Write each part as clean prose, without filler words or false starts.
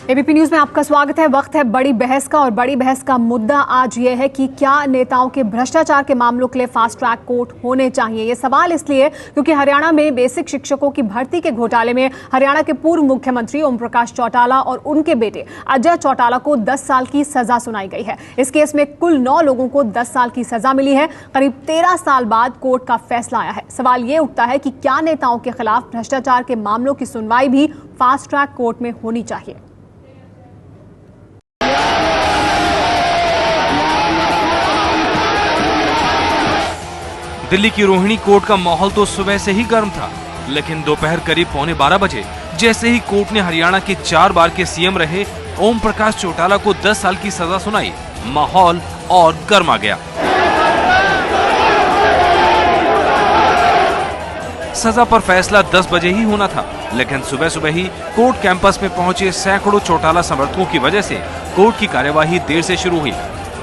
ABP news में आपका स्वागत है। वक्त है बड़ी बहस का और बड़ी बहस का मुद्दा आज यह है कि क्या नेताओं के भ्रष्टाचार के मामलों के लिए फास्ट ट्रैक कोर्ट होने चाहिए। ये सवाल इसलिए क्योंकि हरियाणा में बेसिक शिक्षकों की भर्ती के घोटाले में हरियाणा के पूर्व मुख्यमंत्री ओम प्रकाश चौटाला और उनके बेटे अजय चौटाला को 10 साल की सजा सुनाई गई है। इस केस में कुल 9 लोगों को 10 साल की सजा मिली है। करीब 13 साल बाद कोर्ट का फैसला आया है। सवाल ये उठता है कि क्या नेताओं के खिलाफ भ्रष्टाचार के मामलों की सुनवाई भी फास्ट ट्रैक कोर्ट में होनी चाहिए। दिल्ली की रोहिणी कोर्ट का माहौल तो सुबह से ही गर्म था, लेकिन दोपहर करीब 11:15 बजे जैसे ही कोर्ट ने हरियाणा के 4 बार के सीएम रहे ओम प्रकाश चौटाला को 10 साल की सजा सुनाई, माहौल और गर्मा गया। सजा पर फैसला 10 बजे ही होना था, लेकिन सुबह सुबह ही कोर्ट कैंपस में पहुंचे सैकड़ों चौटाला समर्थकों की वजह से कोर्ट की कार्यवाही देर से शुरू हुई।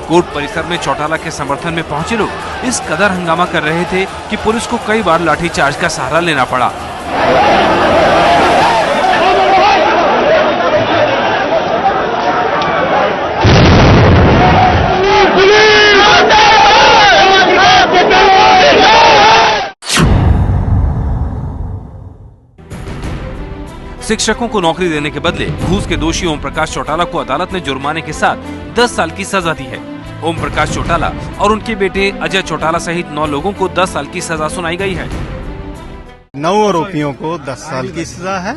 कोर्ट परिसर में चौटाला के समर्थन में पहुंचे लोग इस कदर हंगामा कर रहे थे कि पुलिस को कई बार लाठीचार्ज का सहारा लेना पड़ा। शिक्षकों को नौकरी देने के बदले घूस के दोषी ओम प्रकाश चौटाला को अदालत ने जुर्माने के साथ 10 साल की सजा दी है। ओम प्रकाश चौटाला और उनके बेटे अजय चौटाला सहित 9 लोगों को 10 साल की सजा सुनाई गई है। 9 आरोपियों को 10 साल की सजा है,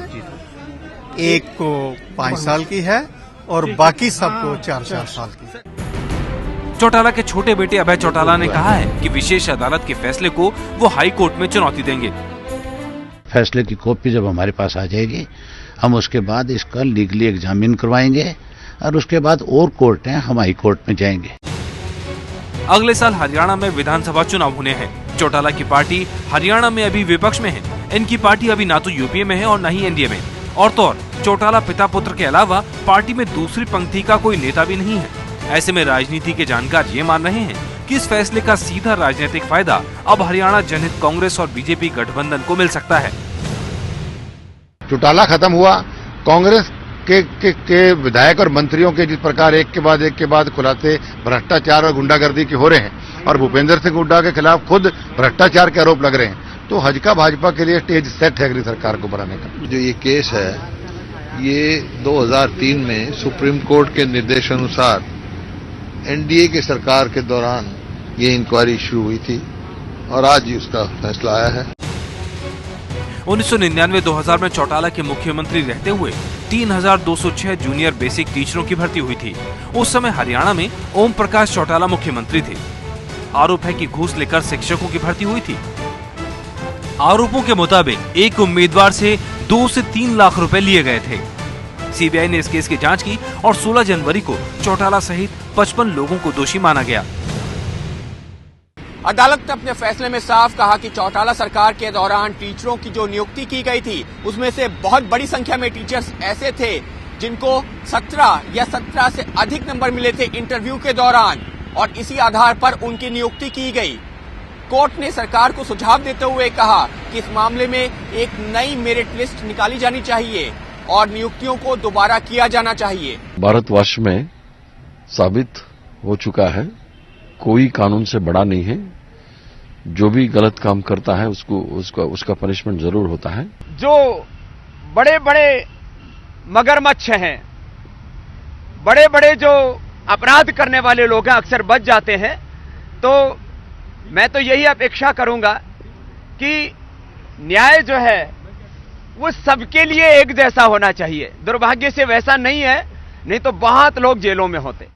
एक को 5 साल की है और बाकी सबको 4-4 साल की। चौटाला के छोटे बेटे अभय चौटाला ने कहा है कि विशेष अदालत के फैसले को वो हाई कोर्ट में चुनौती देंगे। फैसले की कॉपी जब हमारे पास आ जाएगी, हम उसके बाद इसका लीगली एग्जामिन करवाएंगे और उसके बाद और कोर्ट है, हम हाई कोर्ट में जाएंगे। अगले साल हरियाणा में विधानसभा चुनाव होने हैं। चौटाला की पार्टी हरियाणा में अभी विपक्ष में है। इनकी पार्टी अभी ना तो यूपीए में है और न ही एनडीए में। और तो और चौटाला पिता पुत्र के अलावा पार्टी में दूसरी पंक्ति का कोई नेता भी नहीं है। ऐसे में राजनीति के जानकार ये मान रहे हैं कि इस फैसले का सीधा राजनीतिक फायदा अब हरियाणा जनहित कांग्रेस और बीजेपी गठबंधन को मिल सकता है। चौटाला खत्म हुआ, कांग्रेस के विधायक और मंत्रियों के जिस प्रकार एक के बाद खुलासे भ्रष्टाचार और गुंडागर्दी के हो रहे हैं और भूपेंद्र सिंह हुड्डा के खिलाफ खुद भ्रष्टाचार के आरोप लग रहे हैं, तो हजका भाजपा के लिए स्टेज सेट है अगली सरकार को बनाने का। जो ये केस है, ये 2003 में सुप्रीम कोर्ट के निर्देशानुसार एनडीए की सरकार के दौरान ये इंक्वायरी शुरू हुई थी और आज उसका फैसला आया है। 1999-2000 में चौटाला के मुख्यमंत्री रहते हुए 3206 जूनियर बेसिक टीचरों की भर्ती हुई थी। उस समय हरियाणा में ओम प्रकाश चौटाला मुख्यमंत्री थे। आरोप है कि घूस लेकर शिक्षकों की भर्ती हुई थी। आरोपों के मुताबिक एक उम्मीदवार से 2 से 3 लाख रुपए लिए गए थे। सीबीआई ने इस केस की जांच की और 16 जनवरी को चौटाला सहित 55 लोगों को दोषी माना गया। अदालत ने अपने फैसले में साफ कहा कि चौटाला सरकार के दौरान टीचरों की जो नियुक्ति की गई थी, उसमें से बहुत बड़ी संख्या में टीचर्स ऐसे थे जिनको 17 या 17 से अधिक नंबर मिले थे इंटरव्यू के दौरान और इसी आधार पर उनकी नियुक्ति की गई। कोर्ट ने सरकार को सुझाव देते हुए कहा कि इस मामले में एक नई मेरिट लिस्ट निकाली जानी चाहिए और नियुक्तियों को दोबारा किया जाना चाहिए। भारतवर्ष में साबित हो चुका है, कोई कानून से बड़ा नहीं है। जो भी गलत काम करता है उसका पनिशमेंट जरूर होता है। जो बड़े बड़े मगरमच्छ हैं, बड़े बड़े जो अपराध करने वाले लोग हैं, अक्सर बच जाते हैं। तो मैं तो यही अपेक्षा करूंगा कि न्याय जो है वो सबके लिए एक जैसा होना चाहिए। दुर्भाग्य से वैसा नहीं है, नहीं तो बहुत लोग जेलों में होते।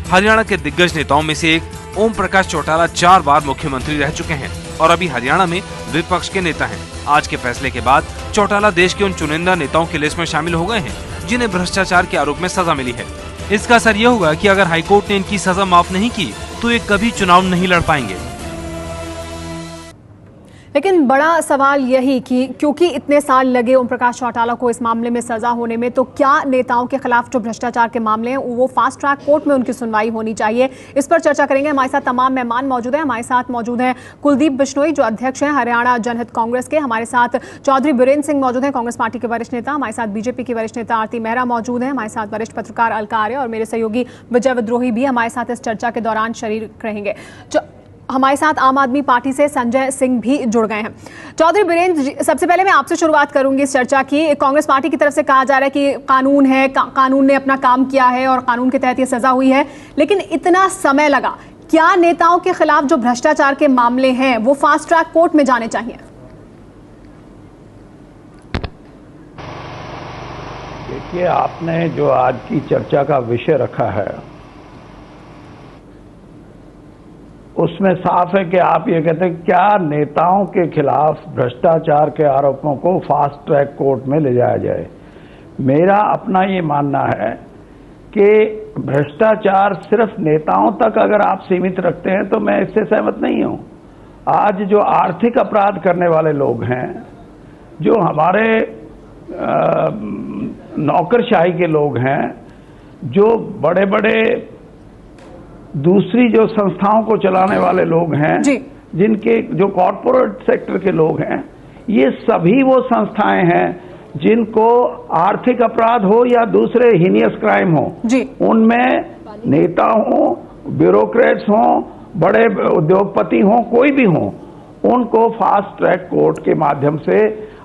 हरियाणा के दिग्गज नेताओं में से एक ओम प्रकाश चौटाला 4 बार मुख्यमंत्री रह चुके हैं और अभी हरियाणा में विपक्ष के नेता हैं। आज के फैसले के बाद चौटाला देश के उन चुनिंदा नेताओं की लिस्ट में शामिल हो गए हैं जिन्हें भ्रष्टाचार के आरोप में सजा मिली है। इसका असर यह होगा कि अगर हाईकोर्ट ने इनकी सजा माफ नहीं की तो ये कभी चुनाव नहीं लड़ पाएंगे। लेकिन बड़ा सवाल यही कि क्योंकि इतने साल लगे ओम प्रकाश चौटाला को इस मामले में सजा होने में, तो क्या नेताओं के खिलाफ जो भ्रष्टाचार के मामले हैं वो फास्ट ट्रैक कोर्ट में उनकी सुनवाई होनी चाहिए? इस पर चर्चा करेंगे। हमारे साथ तमाम मेहमान मौजूद हैं। हमारे साथ मौजूद हैं कुलदीप बिश्नोई, जो अध्यक्ष हैं हरियाणा जनहित कांग्रेस के। हमारे साथ चौधरी बीरेन्द्र सिंह मौजूद हैं, कांग्रेस पार्टी के वरिष्ठ नेता। हमारे साथ बीजेपी की वरिष्ठ नेता आरती मेहरा मौजूद हैं। हमारे साथ वरिष्ठ पत्रकार अलका आर्य और मेरे सहयोगी विजय विद्रोही भी हमारे साथ इस चर्चा के दौरान शरीक रहेंगे। हमारे साथ आम आदमी पार्टी से संजय सिंह भी जुड़ गए हैं। चौधरी बीरेन्द्र जी, सबसे पहले मैं आपसे शुरुआत करूंगी इस चर्चा की। कांग्रेस पार्टी की तरफ से कहा जा रहा है कि कानून है, कानून ने अपना काम किया है और कानून के तहत ये सजा हुई है, लेकिन इतना समय लगा। क्या नेताओं के खिलाफ जो भ्रष्टाचार के मामले हैं वो फास्ट ट्रैक कोर्ट में जाने चाहिए? देखिए, आपने जो आज की चर्चा का विषय रखा है उसमें साफ है कि आप ये कहते हैं क्या नेताओं के खिलाफ भ्रष्टाचार के आरोपों को फास्ट ट्रैक कोर्ट में ले जाया जाए। मेरा अपना ये मानना है कि भ्रष्टाचार सिर्फ नेताओं तक अगर आप सीमित रखते हैं तो मैं इससे सहमत नहीं हूं। आज जो आर्थिक अपराध करने वाले लोग हैं, जो हमारे नौकरशाही के लोग हैं, जो बड़े बड़े दूसरी जो संस्थाओं को चलाने वाले लोग हैं, जिनके जो कॉरपोरेट सेक्टर के लोग हैं, ये सभी वो संस्थाएं हैं जिनको आर्थिक अपराध हो या दूसरे हीनियस क्राइम हो, उनमें नेता हो, ब्यूरोक्रेट्स हो, बड़े उद्योगपति हो, कोई भी हो, उनको फास्ट ट्रैक कोर्ट के माध्यम से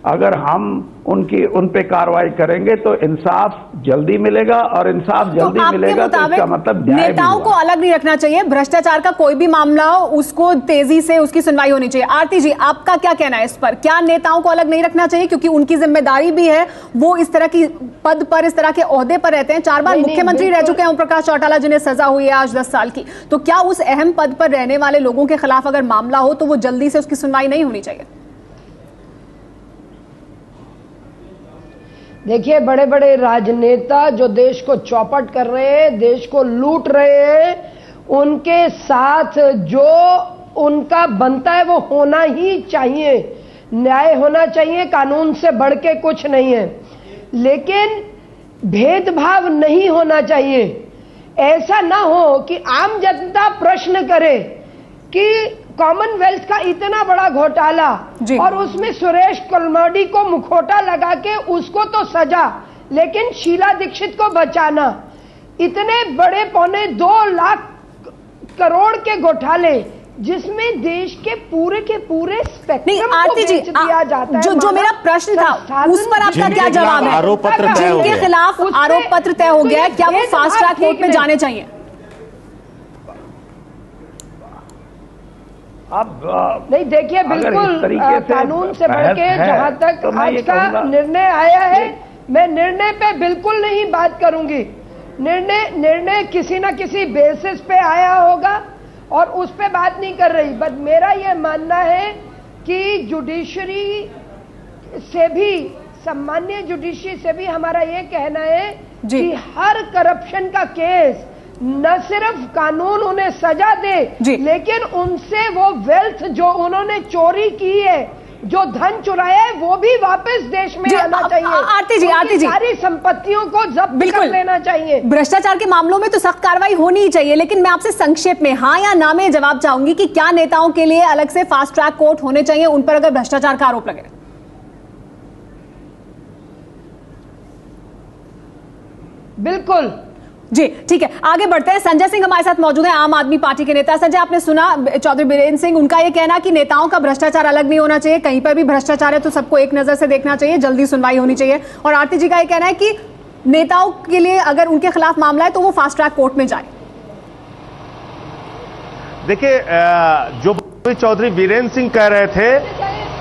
अगर हम उन पे कार्रवाई करेंगे तो इंसाफ जल्दी मिलेगा, और इंसाफ जल्दी मिलेगा तो इसका मतलब नेताओं को अलग नहीं रखना चाहिए। भ्रष्टाचार का कोई भी मामला हो उसको तेजी से उसकी सुनवाई होनी चाहिए। आरती जी, आपका क्या कहना है इस पर? क्या नेताओं को अलग नहीं रखना चाहिए क्योंकि उनकी जिम्मेदारी भी है, वो इस तरह की पद पर, इस तरह के ओहदे पर रहते हैं, 4 बार मुख्यमंत्री रह चुके हैं ओम प्रकाश चौटाला जिन्हें सजा हुई है आज 10 साल की, तो क्या उस अहम पद पर रहने वाले लोगों के खिलाफ अगर मामला हो तो वो जल्दी से उसकी सुनवाई नहीं होनी चाहिए? देखिए, बड़े बड़े राजनेता जो देश को चौपट कर रहे हैं, देश को लूट रहे हैं, उनके साथ जो उनका बनता है वो होना ही चाहिए, न्याय होना चाहिए, कानून से बढ़ के कुछ नहीं है, लेकिन भेदभाव नहीं होना चाहिए। ऐसा ना हो कि आम जनता प्रश्न करे कि कॉमनवेल्थ का इतना बड़ा घोटाला और उसमें सुरेश कलमाडी को मुखौटा लगा के उसको तो सजा, लेकिन शीला दीक्षित को बचाना, इतने बड़े 2.25 लाख करोड़ के घोटाले जिसमें देश के पूरे स्पेक्ट्रम को बेच दिया जाता है। जो मेरा प्रश्न था उस पर आपका क्या जवाब है? जिनके खिलाफ आरोप पत्र तय हो गया है, क्या वो फास्ट ट्रैक कोर्ट में जाने चाहिए? अब नहीं, देखिए, बिल्कुल कानून से बढ़ के जहां तक तो आज का निर्णय आया है, मैं निर्णय पे बिल्कुल नहीं बात करूंगी। निर्णय किसी ना किसी बेसिस पे आया होगा और उस पे बात नहीं कर रही। बट मेरा यह मानना है कि जुडिशरी से भी, सामान्य जुडिशरी से भी हमारा ये कहना है कि हर करप्शन का केस न सिर्फ कानून उन्हें सजा दे, लेकिन उनसे वो वेल्थ जो उन्होंने चोरी की है, जो धन चुराया है, वो भी वापस देश में आना चाहिए। आरती जी, सारी संपत्तियों को जब्त कर लेना चाहिए। भ्रष्टाचार के मामलों में तो सख्त कार्रवाई होनी ही चाहिए, लेकिन मैं आपसे संक्षेप में हाँ या ना में जवाब चाहूंगी कि क्या नेताओं के लिए अलग से फास्ट ट्रैक कोर्ट होने चाहिए उन पर अगर भ्रष्टाचार का आरोप लगे? बिल्कुल जी, ठीक है, आगे बढ़ते हैं। संजय सिंह हमारे साथ मौजूद हैं, आम आदमी पार्टी के नेता। संजय, आपने सुना चौधरी बीरेन्द्र सिंह, उनका यह कहना कि नेताओं का भ्रष्टाचार अलग नहीं होना चाहिए, कहीं पर भी भ्रष्टाचार है तो सबको एक नजर से देखना चाहिए, जल्दी सुनवाई होनी चाहिए। और आरती जी का यह कहना है कि नेताओं के लिए अगर उनके खिलाफ मामला है तो वो फास्ट ट्रैक कोर्ट में जाए। देखिए, जो चौधरी बीरेन्द्र सिंह कह रहे थे,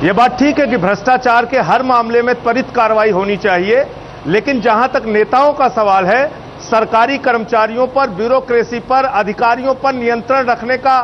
ये बात ठीक है कि भ्रष्टाचार के हर मामले में त्वरित कार्रवाई होनी चाहिए, लेकिन जहां तक नेताओं का सवाल है, सरकारी कर्मचारियों पर, ब्यूरोक्रेसी पर, अधिकारियों पर नियंत्रण रखने का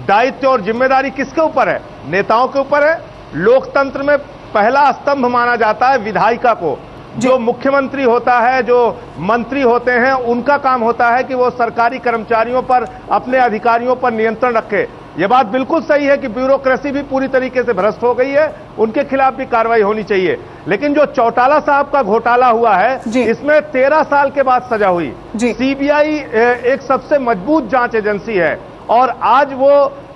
दायित्व और जिम्मेदारी किसके ऊपर है? नेताओं के ऊपर है। लोकतंत्र में पहला स्तंभ माना जाता है विधायिका को। जो मुख्यमंत्री होता है, जो मंत्री होते हैं, उनका काम होता है कि वो सरकारी कर्मचारियों पर, अपने अधिकारियों पर नियंत्रण रखे। ये बात बिल्कुल सही है कि ब्यूरोक्रेसी भी पूरी तरीके से भ्रष्ट हो गई है, उनके खिलाफ भी कार्रवाई होनी चाहिए। लेकिन जो चौटाला साहब का घोटाला हुआ है, इसमें 13 साल के बाद सजा हुई। सीबीआई एक सबसे मजबूत जांच एजेंसी है और आज वो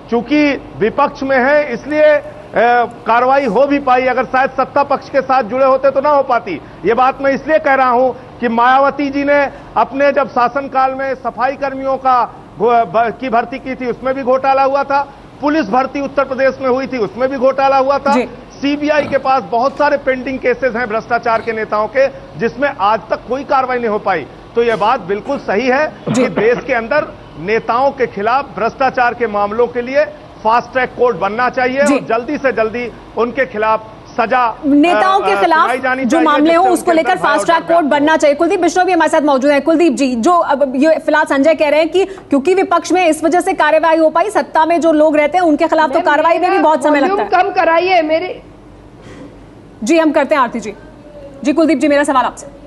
चूंकि विपक्ष में है इसलिए कार्रवाई हो भी पाई। अगर शायद सत्ता पक्ष के साथ जुड़े होते तो ना हो पाती। ये बात मैं इसलिए कह रहा हूं कि मायावती जी ने अपने जब शासनकाल में सफाई कर्मियों की भर्ती की थी, उसमें भी घोटाला हुआ था। पुलिस भर्ती उत्तर प्रदेश में हुई थी, उसमें भी घोटाला हुआ था। सीबीआई के पास बहुत सारे पेंडिंग केसेस हैं भ्रष्टाचार के नेताओं के, जिसमें आज तक कोई कार्रवाई नहीं हो पाई। तो यह बात बिल्कुल सही है कि देश के अंदर नेताओं के खिलाफ भ्रष्टाचार के मामलों के लिए फास्ट ट्रैक कोर्ट बनना चाहिए और जल्दी से जल्दी उनके खिलाफ सजा नेताओं के खिलाफ जो मामले हो उसको लेकर फास्ट ट्रैक कोर्ट बनना चाहिए। कुलदीप बिश्नोई भी हमारे साथ मौजूद है। कुलदीप जी, जो अब ये फिलहाल संजय कह रहे हैं कि क्योंकि विपक्ष में इस वजह से कार्रवाई हो पाई, सत्ता में जो लोग रहते हैं उनके खिलाफ तो कार्रवाई में भी बहुत समय लगता है। कम कराइए मेरी। जी हम करते हैं आरती जी। जी कुलदीप जी, मेरा सवाल आपसे।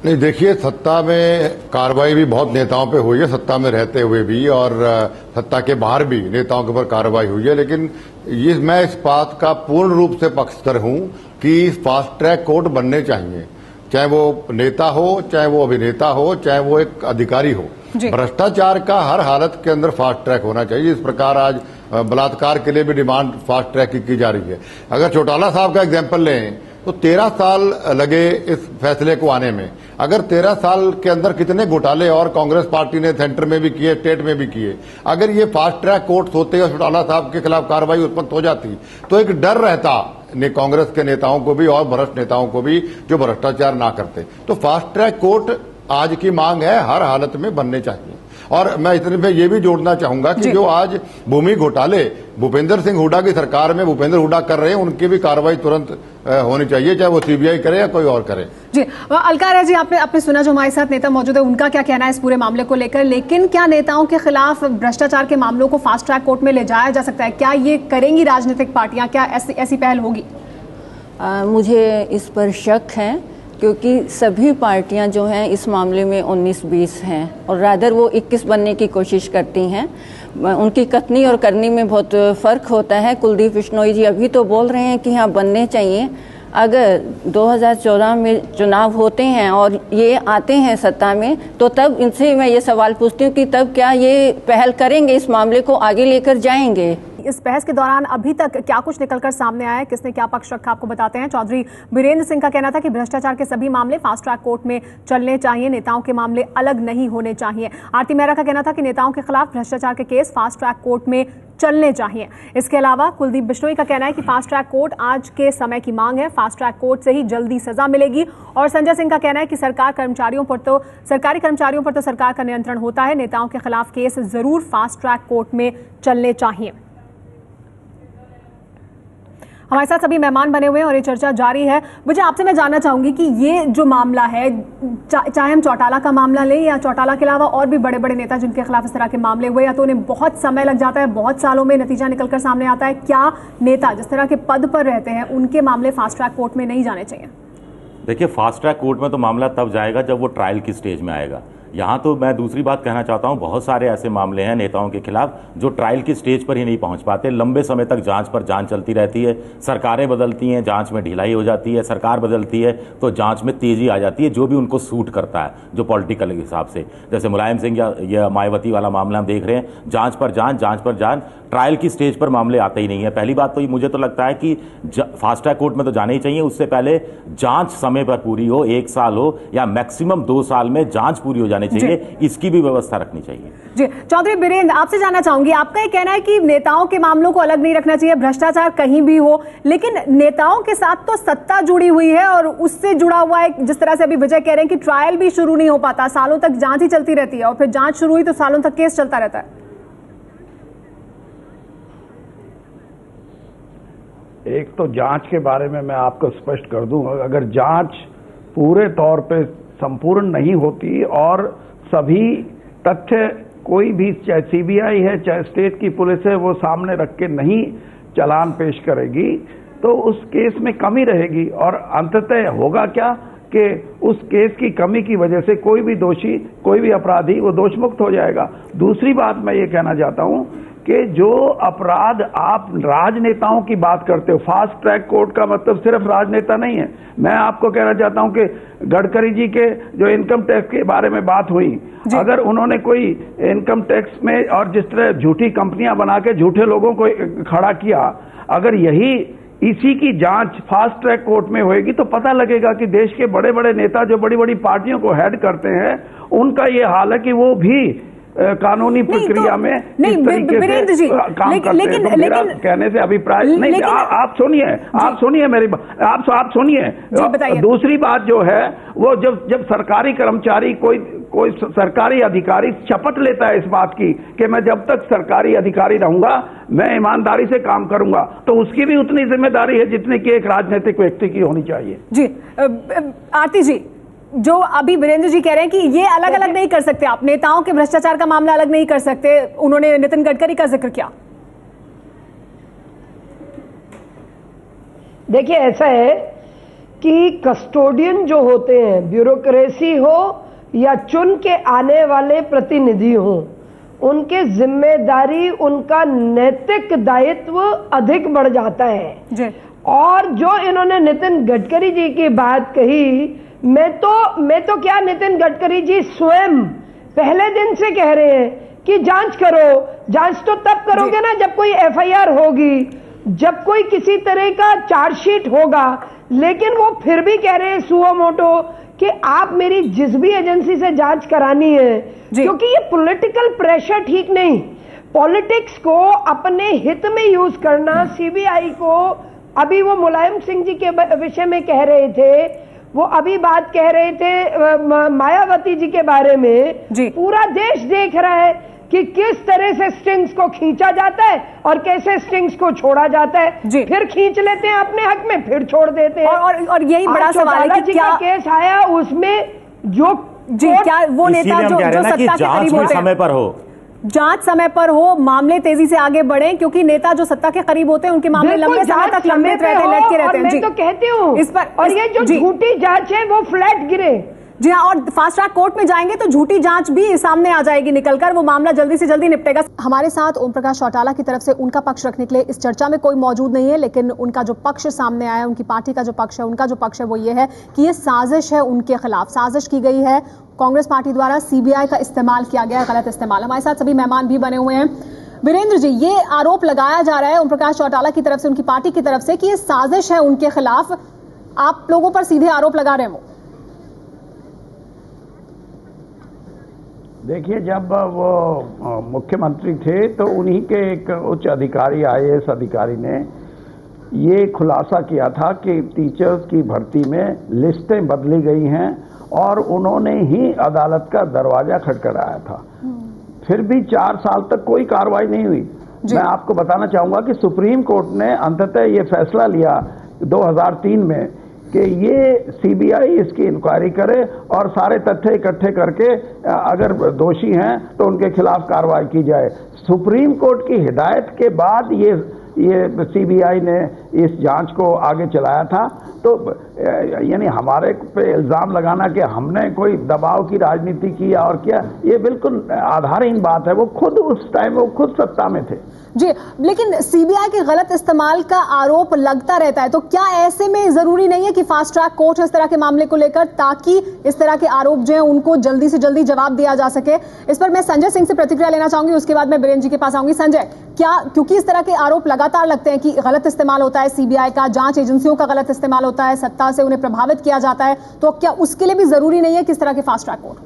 नहीं, देखिए, सत्ता में कार्रवाई भी बहुत नेताओं पे हुई है, सत्ता में रहते हुए भी और सत्ता के बाहर भी नेताओं के ऊपर कार्रवाई हुई है। लेकिन ये मैं इस बात का पूर्ण रूप से पक्षधर हूं कि फास्ट ट्रैक कोर्ट बनने चाहिए, चाहे वो नेता हो, चाहे वो अभिनेता हो, चाहे वो एक अधिकारी हो। भ्रष्टाचार का हर हालत के अंदर फास्ट ट्रैक होना चाहिए। इस प्रकार आज बलात्कार के लिए भी डिमांड फास्ट ट्रैक की जा रही है। अगर चौटाला साहब का एग्जाम्पल लें तो 13 साल लगे इस फैसले को आने में। अगर 13 साल के अंदर कितने घोटाले और कांग्रेस पार्टी ने सेंटर में भी किए, स्टेट में भी किए, अगर ये फास्ट ट्रैक कोर्ट होते और चौटाला साहब के खिलाफ कार्रवाई उत्पन्न हो जाती तो एक डर रहता कांग्रेस के नेताओं को भी और भ्रष्ट नेताओं को भी जो भ्रष्टाचार ना करते। तो फास्ट ट्रैक कोर्ट आज की मांग है, हर हालत में बनने चाहिए। और मैं इतने पे ये भी जोड़ना चाहूंगा कि जो आज भूमि घोटाले भूपेंद्र सिंह हुड्डा की सरकार में भूपेंद्र हुड्डा कर रहे हैं, उनकी भी कार्रवाई तुरंत होनी चाहिए, चाहे वो सीबीआई करे या कोई और करे। जी अलका जी, आपने सुना जो हमारे साथ नेता मौजूद है उनका क्या कहना है इस पूरे मामले को लेकर। लेकिन क्या नेताओं के खिलाफ भ्रष्टाचार के मामलों को फास्ट ट्रैक कोर्ट में ले जाया जा सकता है? क्या ये करेंगी राजनीतिक पार्टियां? क्या ऐसी पहल होगी? मुझे इस पर शक है क्योंकि सभी पार्टियां जो हैं इस मामले में 19-20 हैं और रादर वो 21 बनने की कोशिश करती हैं। उनकी कथनी और करनी में बहुत फ़र्क होता है। कुलदीप बिश्नोई जी अभी तो बोल रहे हैं कि हाँ बनने चाहिए। अगर 2014 में चुनाव होते हैं और ये आते हैं सत्ता में तो तब इनसे मैं ये सवाल पूछती हूँ कि तब क्या ये पहल करेंगे, इस मामले को आगे लेकर जाएंगे? इस बहस के दौरान अभी तक क्या कुछ निकलकर सामने आया है, किसने क्या पक्ष रखा, आपको बताते हैं। चौधरी बीरेंद्र सिंह का कहना था कि भ्रष्टाचार के सभी मामले फास्ट ट्रैक कोर्ट में चलने चाहिए, नेताओं के मामले अलग नहीं होने चाहिए। आरती मेहरा का कहना था कि नेताओं के खिलाफ भ्रष्टाचार के केस फास्ट ट्रैक कोर्ट में चलने चाहिए। इसके अलावा कुलदीप बिश्नोई का कहना है कि फास्ट ट्रैक कोर्ट आज के समय की मांग है, फास्ट ट्रैक कोर्ट से ही जल्दी सजा मिलेगी। और संजय सिंह का कहना है कि सरकारी कर्मचारियों पर तो सरकार का नियंत्रण होता है, नेताओं के खिलाफ केस जरूर फास्ट ट्रैक कोर्ट में चलने चाहिए। हमारे साथ सभी मेहमान बने हुए हैं और ये चर्चा जारी है। मुझे आपसे मैं जानना चाहूंगी कि ये जो मामला है, चाहे हम चौटाला का मामला लें या चौटाला के अलावा और भी बड़े बड़े नेता जिनके खिलाफ इस तरह के मामले हुए, या तो उन्हें बहुत समय लग जाता है, बहुत सालों में नतीजा निकलकर सामने आता है। क्या नेता जिस तरह के पद पर रहते हैं उनके मामले फास्ट ट्रैक कोर्ट में नहीं जाने चाहिए? देखिए, फास्ट ट्रैक कोर्ट में तो मामला तब जाएगा जब वो ट्रायल की स्टेज में आएगा। यहाँ तो मैं दूसरी बात कहना चाहता हूँ, बहुत सारे ऐसे मामले हैं नेताओं के खिलाफ जो ट्रायल की स्टेज पर ही नहीं पहुँच पाते। लंबे समय तक जांच पर जांच चलती रहती है, सरकारें बदलती हैं, जांच में ढिलाई हो जाती है, सरकार बदलती है तो जांच में तेजी आ जाती है, जो भी उनको सूट करता है, जो पॉलिटिकल के हिसाब से। जैसे मुलायम सिंह या मायावती वाला मामला हम देख रहे हैं, जाँच पर जाँच, ट्रायल की स्टेज पर मामले आते ही नहीं है। पहली बात तो मुझे तो लगता है कि फास्ट ट्रैक कोर्ट में तो जाना ही चाहिए, उससे पहले जांच समय पर पूरी हो, 1 साल हो या मैक्सिमम 2 साल में जांच पूरी हो जानी चाहिए, इसकी भी व्यवस्था रखनी चाहिए। जी चौधरी बीरेंद्र, आपसे जानना चाहूंगी, आपका ये कहना है कि नेताओं के मामलों को अलग नहीं रखना चाहिए, भ्रष्टाचार कहीं भी हो, लेकिन नेताओं के साथ तो सत्ता जुड़ी हुई है और उससे जुड़ा हुआ है, जिस तरह से अभी विजय कह रहे हैं कि ट्रायल भी शुरू नहीं हो पाता, सालों तक जांच ही चलती रहती है और फिर जांच शुरू हुई तो सालों तक केस चलता रहता है। एक तो जांच के बारे में मैं आपको स्पष्ट कर दूं, अगर जांच पूरे तौर पे संपूर्ण नहीं होती और सभी तथ्य कोई भी, चाहे सीबीआई है चाहे स्टेट की पुलिस है, वो सामने रख के नहीं चालान पेश करेगी तो उस केस में कमी रहेगी और अंततः होगा क्या उस केस की कमी की वजह से कोई भी दोषी, कोई भी अपराधी वो दोष मुक्त हो जाएगा। दूसरी बात मैं ये कहना चाहता हूं कि जो अपराध आप राजनेताओं की बात करते हो, फास्ट ट्रैक कोर्ट का मतलब सिर्फ राजनेता नहीं है। मैं आपको कहना चाहता हूं कि गडकरी जी के जो इनकम टैक्स के बारे में बात हुई, अगर उन्होंने कोई इनकम टैक्स में और जिस तरह झूठी कंपनियां बना के झूठे लोगों को खड़ा किया, अगर यही इसी की जांच फास्ट ट्रैक कोर्ट में होएगी तो पता लगेगा कि देश के बड़े बड़े नेता जो बड़ी बड़ी पार्टियों को हेड करते हैं, उनका ये हाल है कि वो भी कानूनी प्रक्रिया में इस तरीके से काम करते हैं। तो मेरा कहने से अभिप्राय नहीं, आप सुनिए मेरी बात, आप सुनिए। दूसरी बात जो है वो जब सरकारी कर्मचारी कोई सरकारी अधिकारी शपथ लेता है इस बात की कि मैं जब तक सरकारी अधिकारी रहूंगा मैं ईमानदारी से काम करूंगा, तो उसकी भी उतनी जिम्मेदारी है जितनी कि एक राजनीतिक व्यक्ति की होनी चाहिए। जी आरती जी, जो अभी वीरेंद्र जी कह रहे हैं कि ये अलग अलग नहीं कर सकते, आप नेताओं के भ्रष्टाचार का मामला अलग नहीं कर सकते, उन्होंने नितिन गडकरी का जिक्र किया। देखिए ऐसा है कि कस्टोडियन जो होते हैं, ब्यूरोक्रेसी हो या चुन के आने वाले प्रतिनिधि हो, उनके जिम्मेदारी, उनका नैतिक दायित्व अधिक बढ़ जाता है जी। और जो इन्होंने नितिन गडकरी जी की बात कही, मैं तो क्या, नितिन गडकरी जी स्वयं पहले दिन से कह रहे हैं कि जांच करो। जांच तो तब करोगे ना जब कोई एफआईआर होगी, जब कोई किसी तरह का चार्जशीट होगा। लेकिन वो फिर भी कह रहे हैं सुओ मोटो कि आप मेरी जिस भी एजेंसी से जांच करानी है, क्योंकि ये पॉलिटिकल प्रेशर ठीक नहीं। पॉलिटिक्स को अपने हित में यूज करना, सीबीआई को, अभी वो मुलायम सिंह जी के विषय में कह रहे थे, वो अभी बात कह रहे थे मायावती जी के बारे में, पूरा देश देख रहा है कि किस तरह से स्ट्रिंग्स को खींचा जाता है और कैसे स्ट्रिंग्स को छोड़ा जाता है। फिर खींच लेते हैं अपने हक में, फिर छोड़ देते हैं। और यही बड़ा सवाल है कि क्या केस आया उसमें जो क्या वो नेता जो सत्ता के करीब होते हैं, समय पर हो, जांच समय पर हो, मामले तेजी से आगे बढ़े, क्योंकि नेता जो सत्ता के करीब होते हैं उनके मामले लंबे समय तक लंबित रहते हैं, लटके रहते हैं। मैं तो कहती हूँ इस पर, और ये जो झूठी जांच है वो फ्लैट गिरे। जी हाँ, और फास्ट ट्रैक कोर्ट में जाएंगे तो झूठी जांच भी सामने आ जाएगी निकलकर, वो मामला जल्दी से जल्दी निपटेगा। हमारे साथ ओम प्रकाश चौटाला की तरफ से उनका पक्ष रखने के लिए इस चर्चा में कोई मौजूद नहीं है, लेकिन उनका जो पक्ष सामने आया है, उनकी पार्टी का जो पक्ष है, उनका जो पक्ष है वो ये है कि ये साजिश है, उनके खिलाफ साजिश की गई है, कांग्रेस पार्टी द्वारा सीबीआई का इस्तेमाल किया गया, गलत इस्तेमाल। हमारे साथ सभी मेहमान भी बने हुए हैं। वीरेंद्र जी, ये आरोप लगाया जा रहा है ओम प्रकाश चौटाला की तरफ से, उनकी पार्टी की तरफ से, कि ये साजिश है उनके खिलाफ, आप लोगों पर सीधे आरोप लगा रहे हो। देखिए, जब वो मुख्यमंत्री थे तो उन्हीं के एक उच्च अधिकारी, आईएएस अधिकारी ने ये खुलासा किया था कि टीचर्स की भर्ती में लिस्टें बदली गई हैं और उन्होंने ही अदालत का दरवाजा खटखटाया था। फिर भी 4 साल तक कोई कार्रवाई नहीं हुई। मैं आपको बताना चाहूंगा कि सुप्रीम कोर्ट ने अंततः ये फैसला लिया 2003 में कि ये सीबीआई इसकी इंक्वायरी करे और सारे तथ्य इकट्ठे करके अगर दोषी हैं तो उनके खिलाफ कार्रवाई की जाए। सुप्रीम कोर्ट की हिदायत के बाद ये सीबीआई ने इस जांच को आगे चलाया था। तो यानी हमारे पे इल्जाम लगाना कि हमने कोई दबाव की राजनीति की और क्या, ये बिल्कुल आधारहीन बात है। वो खुद उस टाइम वो खुद सत्ता में थे जी, लेकिन सीबीआई के गलत इस्तेमाल का आरोप लगता रहता है, तो क्या ऐसे में जरूरी नहीं है कि फास्ट ट्रैक कोर्ट इस तरह के मामले को लेकर, ताकि इस तरह के आरोप जो है उनको जल्दी से जल्दी जवाब दिया जा सके? इस पर मैं संजय सिंह से प्रतिक्रिया लेना चाहूंगी, उसके बाद मैं बीरेन्द्र जी के पास आऊंगी। संजय, क्या क्योंकि इस तरह के आरोप लगातार लगते हैं कि गलत इस्तेमाल होता है सीबीआई का, जांच एजेंसियों का गलत इस्तेमाल होता है, सत्ता से उन्हें प्रभावित किया जाता है, तो क्या उसके लिए भी जरूरी नहीं है किस तरह के फास्ट ट्रैक कोर्ट?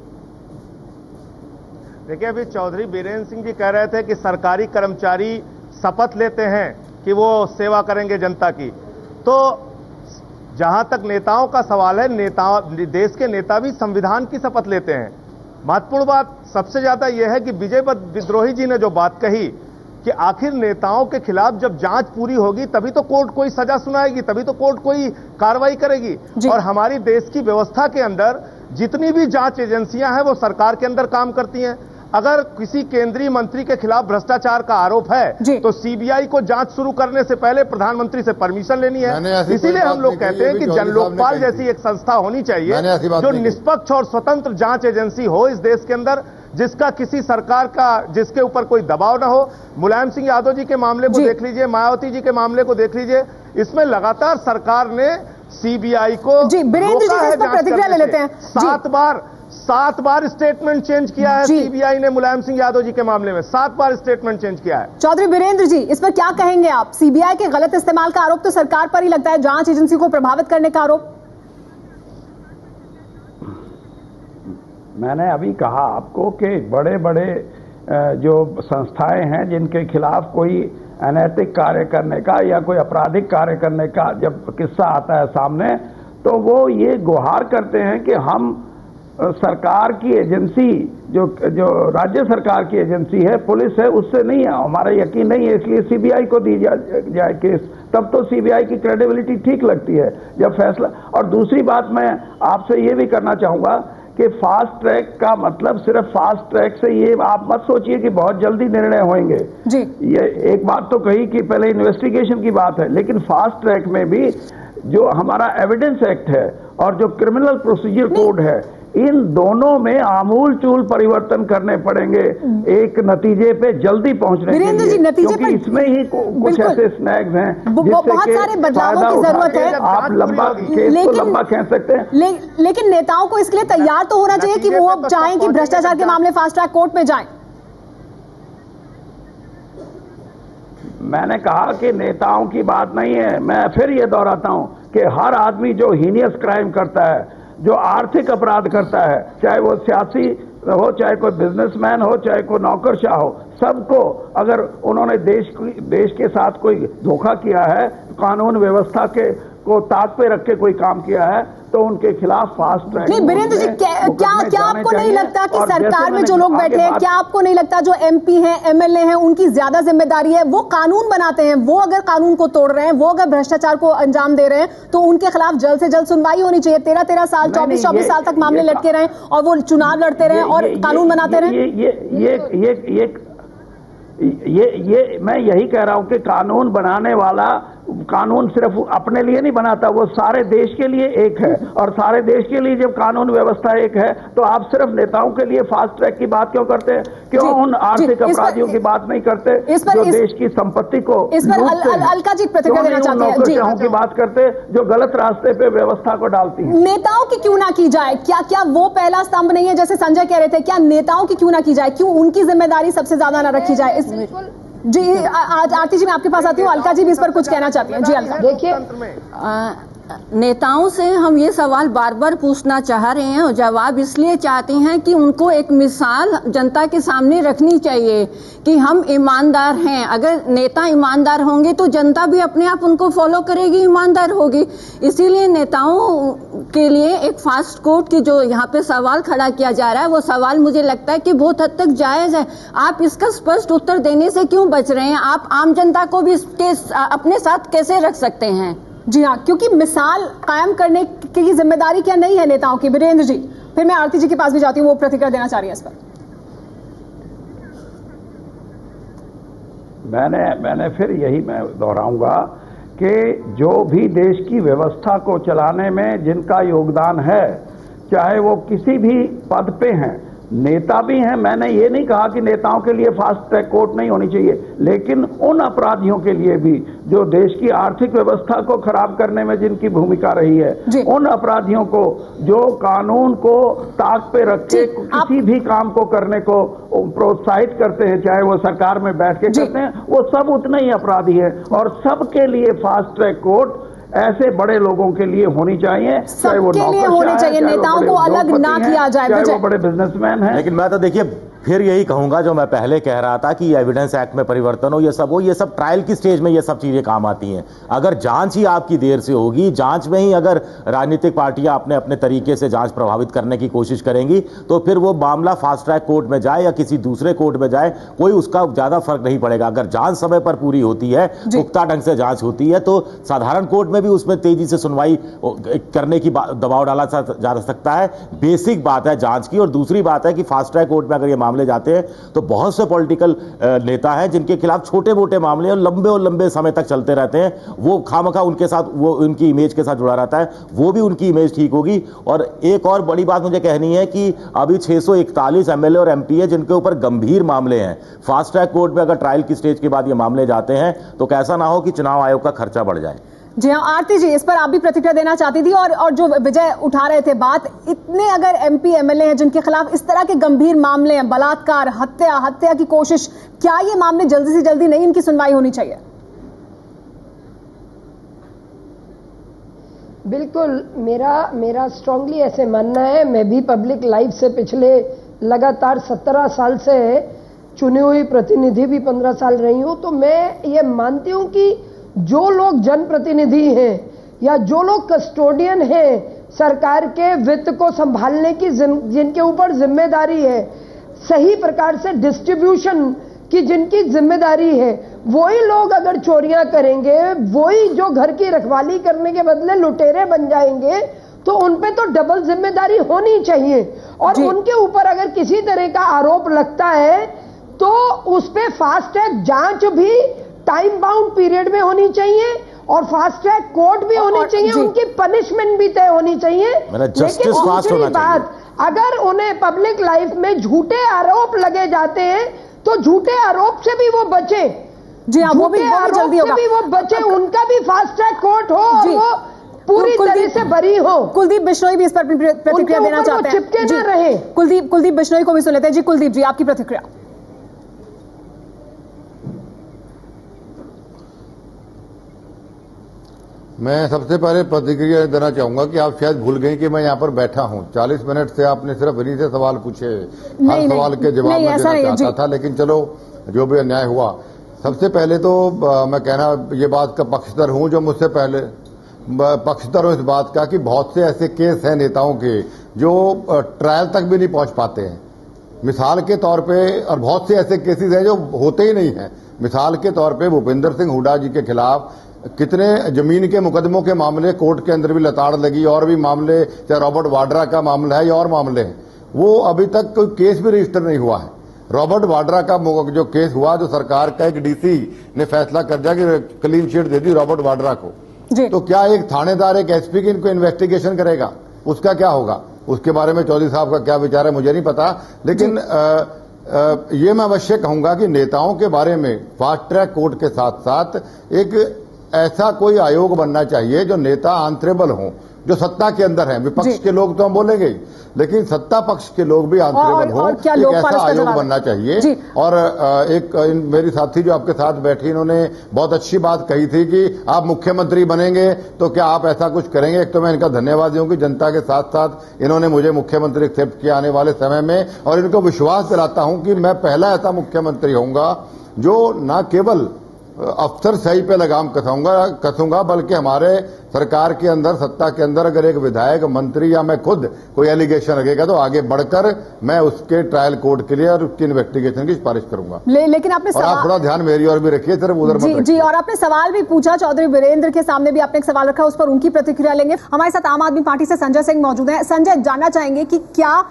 देखिए, अभी चौधरी बीरेन्द्र सिंह जी कह रहे थे कि सरकारी कर्मचारी शपथ लेते हैं कि वो सेवा करेंगे जनता की। तो जहां तक नेताओं का सवाल है, देश के नेता भी संविधान की शपथ लेते हैं। महत्वपूर्ण बात सबसे ज्यादा यह है कि विजय विद्रोही जी ने जो बात कही कि आखिर नेताओं के खिलाफ जब जांच पूरी होगी तभी तो कोर्ट कोई सजा सुनाएगी, तभी तो कोर्ट कोई कार्रवाई करेगी। और हमारी देश की व्यवस्था के अंदर जितनी भी जांच एजेंसियां हैं वो सरकार के अंदर काम करती हैं। अगर किसी केंद्रीय मंत्री के खिलाफ भ्रष्टाचार का आरोप है तो सीबीआई को जांच शुरू करने से पहले प्रधानमंत्री से परमिशन लेनी है। इसीलिए हम लोग कहते हैं कि जन लोकपाल जैसी एक संस्था होनी चाहिए जो निष्पक्ष और स्वतंत्र जांच एजेंसी हो इस देश के अंदर, जिसका किसी सरकार का जिसके ऊपर कोई दबाव ना हो। मुलायम सिंह यादव जी के मामले को देख लीजिए, मायावती जी के मामले को देख लीजिए, इसमें लगातार सरकार ने सीबीआई को रोका है जांच करने से। 7 बार स्टेटमेंट चेंज किया है सीबीआई ने मुलायम सिंह यादव जी के मामले में, 7 बार स्टेटमेंट चेंज किया है। चौधरी बीरेंद्र जी, इस पर क्या कहेंगे आप? सीबीआई के गलत इस्तेमाल का आरोप तो सरकार पर ही लगता है, जांच एजेंसी को प्रभावित करने का आरोप। मैंने अभी कहा आपको कि बड़े बड़े जो संस्थाएं हैं जिनके खिलाफ कोई अनैतिक कार्य करने का या कोई आपराधिक कार्य करने का जब किस्सा आता है सामने, तो वो ये गुहार करते हैं कि हम सरकार की एजेंसी जो राज्य सरकार की एजेंसी है, पुलिस है, उससे नहीं है, हमारा यकीन नहीं है, इसलिए सीबीआई को दी जाए केस। तब तो सीबीआई की क्रेडिबिलिटी ठीक लगती है जब फैसला। और दूसरी बात मैं आपसे ये भी करना चाहूंगा कि फास्ट ट्रैक का मतलब सिर्फ फास्ट ट्रैक से ये आप मत सोचिए कि बहुत जल्दी निर्णय होंगे जी। ये एक बात तो कही कि पहले इन्वेस्टिगेशन की बात है, लेकिन फास्ट ट्रैक में भी जो हमारा एविडेंस एक्ट है और जो क्रिमिनल प्रोसीजर कोड है, इन दोनों में आमूल चूल परिवर्तन करने पड़ेंगे एक नतीजे पे जल्दी पहुंचने के लिए, क्योंकि इसमें ही कुछ ऐसे स्नैग्स हैं बहुत सारे बदलावों की जरूरत है। आप लंबा केस को लंबा खींच सकते हैं, लेकिन नेताओं को इसके लिए तैयार तो होना चाहिए कि वो अब चाहें कि भ्रष्टाचार के मामले फास्ट ट्रैक कोर्ट में जाएं। मैंने कहा कि नेताओं की बात नहीं है, मैं फिर ये दोहराता हूं कि हर आदमी जो हीनियस क्राइम करता है, जो आर्थिक अपराध करता है, चाहे वो सियासी हो, चाहे कोई बिजनेसमैन हो, चाहे कोई नौकरशाह हो, सबको अगर उन्होंने देश के साथ कोई धोखा किया है, कानून व्यवस्था को ताक पे रख के कोई काम किया है, तो उनके खिलाफ फास्ट ट्रैक। नहीं बीरेंद्र जी, क्या आपको नहीं लगता कि सरकार में जो लोग बैठे हैं, क्या आपको नहीं लगता जो एमपी हैं, एमएलए हैं, उनकी ज्यादा जिम्मेदारी है? वो कानून बनाते हैं, वो अगर कानून को तोड़ रहे हैं, वो अगर भ्रष्टाचार को अंजाम दे रहे हैं, तो उनके खिलाफ जल्द से जल्द सुनवाई होनी चाहिए। 13-13 साल, 24-24 साल तक मामले लटके रहे और वो चुनाव लड़ते रहे और कानून बनाते रहे। ये मैं यही कह रहा हूं कि कानून बनाने वाला कानून सिर्फ अपने लिए नहीं बनाता, वो सारे देश के लिए एक है। और सारे देश के लिए जब कानून व्यवस्था एक है, तो आप सिर्फ नेताओं के लिए फास्ट ट्रैक की बात क्यों करते हैं? क्यों उन आर्थिक अपराधियों की बात नहीं करते जो देश की संपत्ति को अलका जी प्रतिक्रिया देना चाहते हैं? नौकरशाहों की बात करते जो गलत रास्ते पे व्यवस्था को डालती है। नेताओं की क्यों ना की जाए? क्या वो पहला स्तंभ नहीं है? जैसे संजय कह रहे थे, क्या नेताओं की क्यों ना की जाए? क्यों उनकी जिम्मेदारी सबसे ज्यादा ना रखी जाए? जी आज आरती जी मैं आपके पास आती हूँ, अलका जी भी इस पर कुछ कहना चाहती हैं। जी अलका। देखिए, नेताओं से हम ये सवाल बार बार पूछना चाह रहे हैं और जवाब इसलिए चाहते हैं कि उनको एक मिसाल जनता के सामने रखनी चाहिए कि हम ईमानदार हैं। अगर नेता ईमानदार होंगे तो जनता भी अपने आप उनको फॉलो करेगी, ईमानदार होगी। इसीलिए नेताओं के लिए एक फास्ट कोर्ट की जो यहाँ पे सवाल खड़ा किया जा रहा है, वो सवाल मुझे लगता है कि बहुत हद तक जायज है। आप इसका स्पष्ट उत्तर देने से क्यों बच रहे हैं? आप आम जनता को भी इसके अपने साथ कैसे रख सकते हैं? जी हाँ, क्योंकि मिसाल कायम करने की जिम्मेदारी क्या नहीं है नेताओं की? वीरेंद्र जी, फिर मैं आरती जी के पास भी जाती हूँ, वो प्रतिक्रिया देना चाह रही है इस पर। मैंने फिर यही मैं दोहराऊंगा कि जो भी देश की व्यवस्था को चलाने में जिनका योगदान है, चाहे वो किसी भी पद पे हैं, नेता भी हैं, मैंने ये नहीं कहा कि नेताओं के लिए फास्ट ट्रैक कोर्ट नहीं होनी चाहिए, लेकिन उन अपराधियों के लिए भी जो देश की आर्थिक व्यवस्था को खराब करने में जिनकी भूमिका रही है, उन अपराधियों को जो कानून को ताक पे रख के किसी भी काम को करने को प्रोत्साहित करते हैं, चाहे वो सरकार में बैठ के करते हैं, वो सब उतने ही अपराधी है। और सबके लिए फास्ट ट्रैक कोर्ट ऐसे बड़े लोगों के लिए होनी चाहिए, चाहे वो नौकरशाह है, नेताओं को अलग ना किया जाए, चाहे वो बड़े बिजनेसमैन हैं। लेकिन मैं तो देखिए फिर यही कहूंगा जो मैं पहले कह रहा था कि एविडेंस एक्ट में परिवर्तन हो, ये सब ट्रायल की स्टेज में ये सब चीजें काम आती हैं। अगर जांच ही आपकी देर से होगी, जांच में ही अगर राजनीतिक पार्टियां अपने अपने तरीके से जांच प्रभावित करने की कोशिश करेंगी, तो फिर वो मामला फास्ट ट्रैक कोर्ट में जाए या किसी दूसरे कोर्ट में जाए, कोई उसका ज्यादा फर्क नहीं पड़ेगा। अगर जांच समय पर पूरी होती है, पुख्ता ढंग से जांच होती है, तो साधारण कोर्ट में भी उसमें तेजी से सुनवाई करने की दबाव डाला जा सकता है। बेसिक बात है जांच की। और दूसरी बात है कि फास्ट ट्रैक कोर्ट में अगर ये मामले जाते हैं तो बहुत से पॉलिटिकल नेता हैं जिनके खिलाफ छोटे मोटे मामले और लंबे समय तक चलते रहते हैं, वो खामखा उनके साथ, वो उनकी इमेज के साथ जुड़ा रहता है, वो भी उनकी इमेज ठीक होगी। और एक और बड़ी बात मुझे कहनी है कि अभी 641 एमएलए और एमपी है जिनके ऊपर गंभीर मामले हैं। फास्ट ट्रैक कोर्ट में अगर ट्रायल की स्टेज के बाद ये मामले जाते हैं तो कैसा ना हो कि चुनाव आयोग का खर्चा बढ़ जाए। जी हाँ, आरती जी इस पर आप भी प्रतिक्रिया देना चाहती थी। और जो विजय उठा रहे थे बात, इतने अगर एमपी एमएलए हैं जिनके खिलाफ इस तरह के गंभीर मामले हैं, बलात्कार, हत्या की कोशिश, क्या ये मामले जल्दी से जल्दी नहीं इनकी सुनवाई होनी चाहिए? बिल्कुल, मेरा स्ट्रांगली ऐसे मानना है। मैं भी पब्लिक लाइफ से पिछले लगातार 17 साल से चुनी हुई प्रतिनिधि भी 15 साल रही हूं, तो मैं ये मानती हूं कि जो लोग जनप्रतिनिधि हैं या जो लोग कस्टोडियन हैं सरकार के वित्त को संभालने की, जिनके ऊपर जिम्मेदारी है, सही प्रकार से डिस्ट्रीब्यूशन की जिनकी जिम्मेदारी है, वही लोग अगर चोरियां करेंगे, वही जो घर की रखवाली करने के बदले लुटेरे बन जाएंगे, तो उन पे तो डबल जिम्मेदारी होनी चाहिए। और उनके ऊपर अगर किसी तरह का आरोप लगता है तो उस पे फास्ट ट्रैक जांच भी टाइम बाउंड पीरियड में होनी चाहिए और फास्ट ट्रैक कोर्ट भी होनी चाहिए, उनकी पनिशमेंट भी तय होनी चाहिए। लेकिन दूसरी बात, अगर उन्हें पब्लिक लाइफ में झूठे आरोप लगे जाते हैं तो झूठे आरोप से भी वो बचे। जी हाँ, वो भी जल्दी होगा। भी वो बचे, उनका भी फास्ट ट्रैक कोर्ट हो और वो पूरी तरह से बरी हो। कुलदीप बिश्नोई भी इस पर प्रतिक्रिया देना चाहते हैं। चिपके न रहे। कुलदीप बिश्नोई को भी सुन लेते हैं। जी कुलदीप जी, आपकी प्रतिक्रिया। मैं सबसे पहले प्रतिक्रिया देना चाहूंगा कि आप शायद भूल गए कि मैं यहाँ पर बैठा हूँ। 40 मिनट से आपने सिर्फ इन्हीं से सवाल पूछे, हर सवाल के जवाब में देना चाहता था, लेकिन चलो जो भी अन्याय हुआ। सबसे पहले तो मैं कहना ये बात का पक्षधर हूँ, जो मुझसे पहले पक्षधर हूँ इस बात का कि बहुत से ऐसे केस हैं नेताओं के जो ट्रायल तक भी नहीं पहुंच पाते हैं। मिसाल के तौर पे, और बहुत से ऐसे केसेस हैं जो होते ही नहीं हैं। मिसाल के तौर पे भूपेंद्र सिंह हुड्डा जी के खिलाफ कितने जमीन के मुकदमों के मामले कोर्ट के अंदर भी लताड़ लगी, और भी मामले, चाहे रॉबर्ट वाड्रा का मामला है या और मामले हैं, वो अभी तक कोई केस भी रजिस्टर नहीं हुआ है। रॉबर्ट वाड्रा का जो केस हुआ, जो सरकार का एक डीसी ने फैसला कर दिया कि क्लीन चिट दे दी रॉबर्ट वाड्रा को, तो क्या एक थानेदार एक एसपी की इनको इन्वेस्टिगेशन करेगा? उसका क्या होगा? उसके बारे में चौधरी साहब का क्या विचार है मुझे नहीं पता, लेकिन ये मैं अवश्य कहूंगा कि नेताओं के बारे में फास्ट ट्रैक कोर्ट के साथ साथ एक ऐसा कोई आयोग बनना चाहिए जो नेता आंसरेबल हों, जो सत्ता के अंदर हैं। विपक्ष के लोग तो हम बोलेंगे, लेकिन सत्ता पक्ष के लोग भी आंसरेबल हों, एक ऐसा आयोग बनना चाहिए। और एक मेरी साथी जो आपके साथ बैठी, इन्होंने बहुत अच्छी बात कही थी कि आप मुख्यमंत्री बनेंगे तो क्या आप ऐसा कुछ करेंगे? एक तो मैं इनका धन्यवाद दूं कि जनता के साथ साथ इन्होंने मुझे मुख्यमंत्री एक्सेप्ट किया आने वाले समय में, और इनको विश्वास दिलाता हूं कि मैं पहला ऐसा मुख्यमंत्री होऊंगा जो न केवल अफसर सही पे लगाम कसूंगा, बल्कि हमारे सरकार के अंदर, सत्ता के अंदर अगर एक विधायक, मंत्री या मैं खुद कोई एलिगेशन रखेगा तो आगे बढ़कर मैं उसके ट्रायल कोर्ट के लिए और उसकी इन्वेस्टिगेशन की सिफारिश करूंगा। लेकिन आपने और आप थोड़ा ध्यान मेरी और भी रखिए, सिर्फ उधर मत रखिए। जी, और आपने सवाल भी पूछा, चौधरी वीरेंद्र के सामने भी आपने एक सवाल रखा, उस पर उनकी प्रतिक्रिया लेंगे। हमारे साथ आम आदमी पार्टी से संजय सिंह मौजूद है। संजय, जानना चाहेंगे कि क्या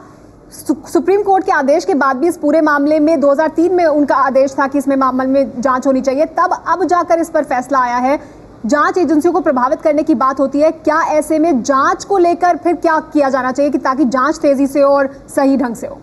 सुप्रीम कोर्ट के आदेश के बाद भी इस पूरे मामले में 2003 में उनका आदेश था कि इसमें मामले में जांच होनी चाहिए, तब अब जाकर इस पर फैसला आया है, जांच एजेंसियों को प्रभावित करने की बात होती है, क्या ऐसे में जांच को लेकर फिर क्या किया जाना चाहिए कि ताकि जांच तेजी से हो और सही ढंग से हो?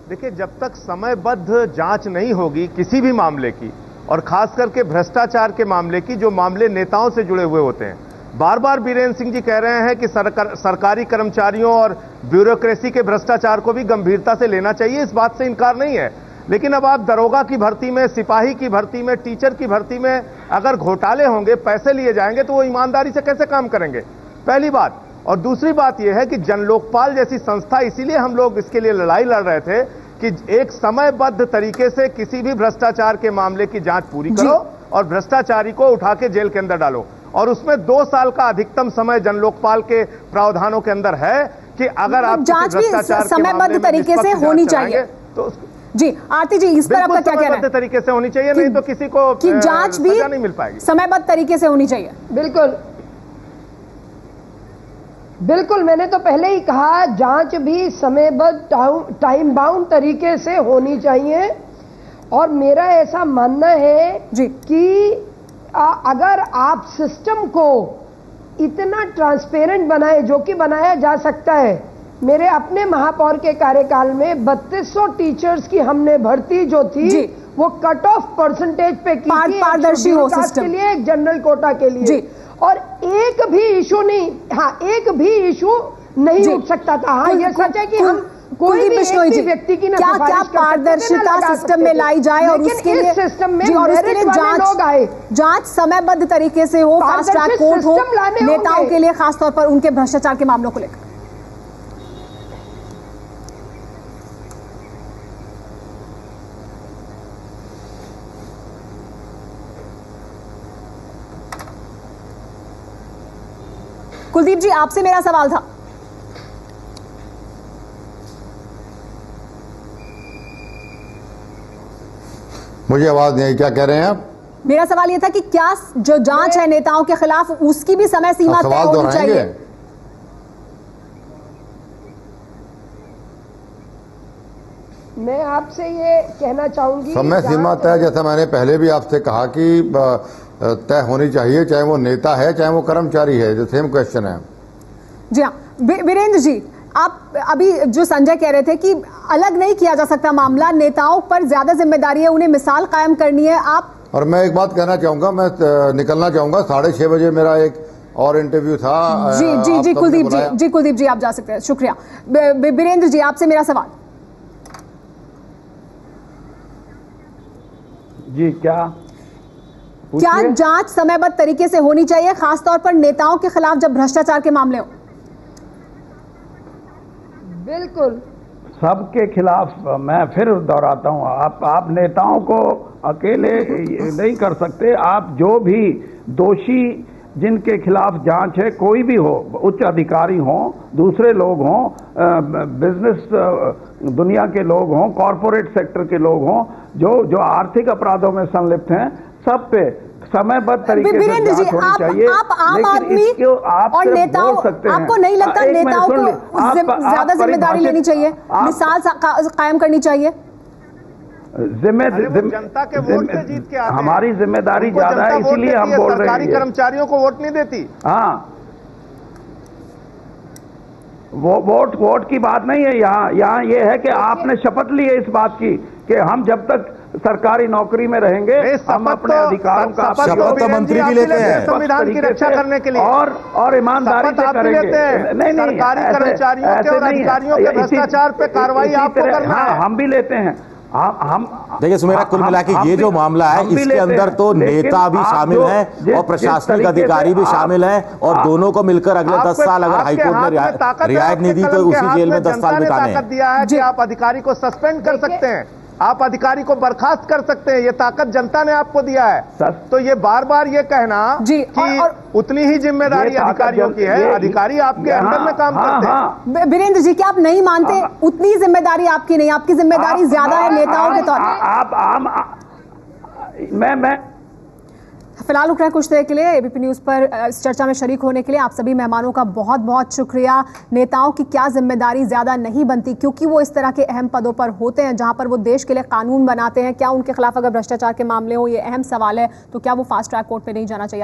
देखिए, जब तक समयबद्ध जांच नहीं होगी किसी भी मामले की, और खास करके भ्रष्टाचार के मामले की, जो मामले नेताओं से जुड़े हुए होते हैं, बार बार बीरेन्द्र सिंह जी कह रहे हैं कि सरकारी कर्मचारियों और ब्यूरोक्रेसी के भ्रष्टाचार को भी गंभीरता से लेना चाहिए, इस बात से इनकार नहीं है। लेकिन अब आप दरोगा की भर्ती में, सिपाही की भर्ती में, टीचर की भर्ती में अगर घोटाले होंगे, पैसे लिए जाएंगे, तो वो ईमानदारी से कैसे काम करेंगे? पहली बात। और दूसरी बात यह है कि जनलोकपाल जैसी संस्था, इसीलिए हम लोग इसके लिए लड़ाई लड़ रहे थे कि एक समयबद्ध तरीके से किसी भी भ्रष्टाचार के मामले की जांच पूरी करो और भ्रष्टाचारी को उठा के जेल के अंदर डालो। और उसमें 2 साल का अधिकतम समय जनलोकपाल के प्रावधानों के अंदर है कि अगर आप जांच भी समयबद्ध तरीके से होनी चाहिए तो जी। आरती जी, इस पर आपका क्या कहना है? तरीके से होनी चाहिए, नहीं तो किसी को कि जांच भी नहीं मिल पाएगी। समयबद्ध तरीके से होनी चाहिए। बिल्कुल। बिल्कुल, मैंने तो पहले ही कहा जांच भी समयबद्ध टाइम बाउंड तरीके से होनी चाहिए। और मेरा ऐसा मानना है कि अगर आप सिस्टम को इतना ट्रांसपेरेंट बनाए, जो कि बनाया जा सकता है। मेरे अपने महापौर के कार्यकाल में 3200 टीचर्स की हमने भर्ती जो थी वो कट ऑफ परसेंटेज पे की थी, पारदर्शी हो सिस्टम के लिए, एक जनरल कोटा के लिए, और एक भी इशू नहीं, एक भी इशू नहीं उठ सकता था। हाँ, ये सच है कि हम कोई भी एक भी व्यक्ति की क्या पारदर्शिता सिस्टम में लाई जाए और उसके लिए सिस्टम में लोग आए, जांच समयबद्ध तरीके से हो, फास्ट ट्रैक कोर्ट हो नेताओं के लिए, खासतौर पर उनके भ्रष्टाचार के मामलों को लेकर। कुलदीप जी, आपसे मेरा सवाल था। मुझे आवाज नहीं आई, क्या कह रहे हैं आप? मेरा सवाल यह था कि क्या जो जांच है नेताओं के खिलाफ उसकी भी समय सीमा तय होनी चाहिए? मैं आपसे ये कहना चाहूंगी, समय सीमा तय, जैसा मैंने पहले भी आपसे कहा कि तय होनी चाहिए, चाहे वो नेता है चाहे वो कर्मचारी है। जो सेम क्वेश्चन है। जी हाँ, वीरेंद्र जी, आप अभी जो संजय कह रहे थे कि अलग नहीं किया जा सकता मामला, नेताओं पर ज्यादा जिम्मेदारी है, उन्हें मिसाल कायम करनी है। आप और मैं एक बात कहना चाहूंगा, मैं निकलना चाहूंगा, 6:30 बजे मेरा एक और इंटरव्यू था। जी कुलदीप जी आप जा सकते हैं, शुक्रिया। वीरेंद्र जी, आपसे मेरा सवाल। जी, क्या जांच समयबद्ध तरीके से होनी चाहिए, खासतौर पर नेताओं के खिलाफ जब भ्रष्टाचार के मामले हो? बिल्कुल, सबके खिलाफ। मैं फिर दोहराता हूं, आप नेताओं को अकेले नहीं कर सकते। आप जो भी दोषी जिनके खिलाफ जांच है, कोई भी हो, उच्च अधिकारी हो, दूसरे लोग हों, बिजनेस दुनिया के लोग हों, कॉरपोरेट सेक्टर के लोग हों, जो आर्थिक अपराधों में संलिप्त हैं, सब पे समयबद्ध तरीके से जांच होनी चाहिए। आप आम आदमी और नेताओं, आपको नहीं लगता नेताओं को ज्यादा जिम्मेदारी लेनी चाहिए, मिसाल कायम करनी चाहिए? जनता के वोट से जीत के आते हैं, हमारी जिम्मेदारी ज्यादा है, इसीलिए हम बोल रहे हैं। सरकारी कर्मचारियों को वोट नहीं देती। हाँ, वो वोट की बात नहीं है। यहाँ ये है कि आपने शपथ ली है इस बात की कि हम जब तक सरकारी नौकरी में रहेंगे हम अपने अधिकारों का शपथ तो मंत्री भी लेते हैं संविधान की रक्षा करने के लिए, और ईमानदारी से करेंगे। नहीं, सरकारी कर्मचारियों के और अधिकारियों के भ्रष्टाचार पे कार्रवाई आपको करना है। हम भी लेते हैं। हम देखिए सुमेरा, कुल मिला के ये जो मामला है इसके अंदर तो नेता भी शामिल हैं और प्रशासनिक अधिकारी भी शामिल हैं, और दोनों को मिलकर अगले 10 साल अगर हाईकोर्ट ने रियायत नहीं दी तो उसी जेल में 10 साल बिताने हैं। दिया है कि आप अधिकारी को सस्पेंड कर सकते हैं, आप अधिकारी को बर्खास्त कर सकते हैं, ये ताकत जनता ने आपको दिया है। तो ये बार बार ये कहना कि उतनी ही जिम्मेदारी अधिकारियों की है, अधिकारी आपके अंडर में काम करते हैं। वीरेंद्र जी, क्या आप नहीं मानते उतनी जिम्मेदारी आपकी नहीं, आपकी जिम्मेदारी ज्यादा है नेताओं के तौर पर? मैं फिलहाल रुक रहे हैं कुछ देर के लिए। एबीपी न्यूज पर इस चर्चा में शरीक होने के लिए आप सभी मेहमानों का बहुत बहुत शुक्रिया। नेताओं की क्या जिम्मेदारी ज्यादा नहीं बनती, क्योंकि वो इस तरह के अहम पदों पर होते हैं जहां पर वो देश के लिए कानून बनाते हैं। क्या उनके खिलाफ अगर भ्रष्टाचार के मामले हो, ये अहम सवाल है, तो क्या वो फास्ट ट्रैक कोर्ट पे नहीं जाना चाहिए?